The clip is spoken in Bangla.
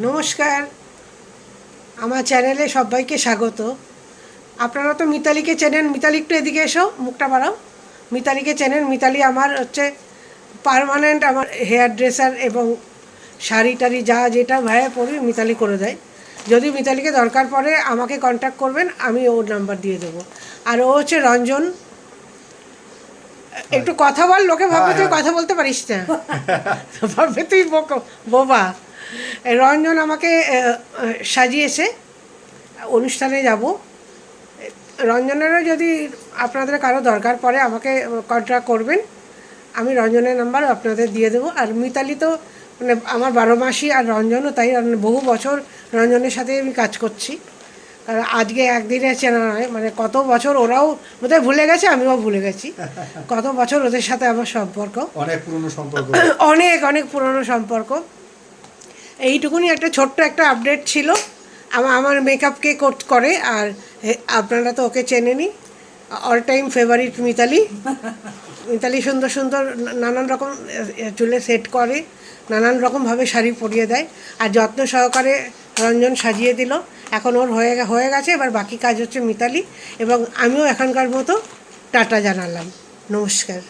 নমস্কার, আমার চ্যানেলে সবাইকে স্বাগত। আপনারা তো মিতালিকে চেনেন। মিতালি একটু এদিকে এসো, মুখটা বাড়াও। মিতালিকে চেনেন। মিতালি আমার হচ্ছে পার্মানেন্ট আমার হেয়ার ড্রেসার এবং শাড়ি টাড়ি যা যেটা ভাইয়া পরি মিতালি করে দেয়। যদি মিতালিকে দরকার পড়ে আমাকে কন্ট্যাক্ট করবেন, আমি ওর নাম্বার দিয়ে দেবো। আর ও হচ্ছে রঞ্জন। একটু কথা বল, লোকে ভাববে তুই কথা বলতে পারিস না, ভাববে তুই বোবা। রঞ্জন আমাকে সাজিয়েছে, অনুষ্ঠানে যাব। রঞ্জনেরও যদি আপনাদের কারো দরকার পড়ে আমাকে কন্ট্যাক্ট করবেন, আমি রঞ্জনের নাম্বার আপনাদের দিয়ে দেবো। আর মিতালি তো মানে আমার 12 মাসই, আর রঞ্জনও তাই। বহু বছর রঞ্জনের সাথে আমি কাজ করছি। আর আজকে একদিনে চেনা নয়, মানে কত বছর। ওরাও বোধহয় ভুলে গেছে, আমিও ভুলে গেছি কত বছর ওদের সাথে আমার সম্পর্ক। অনেক পুরনো সম্পর্ক, অনেক অনেক পুরনো সম্পর্ক। এইটুকুনি একটা ছোট্ট একটা আপডেট ছিল। আমার মেকআপকে করে। আর আপনারা তো ওকে চেনেনই, all time favourite Mitali. Mitali সুন্দর সুন্দর নানান রকম চুলে সেট করে, নানান রকমভাবে শাড়ি পরিয়ে দেয়। আর যত্ন সহকারে রঞ্জন সাজিয়ে দিল। এখন ওর হয়ে গেছে, এবার বাকি কাজ হচ্ছে মিতালি। এবং আমিও এখনকার মতো টাটা জানালাম। নমস্কার।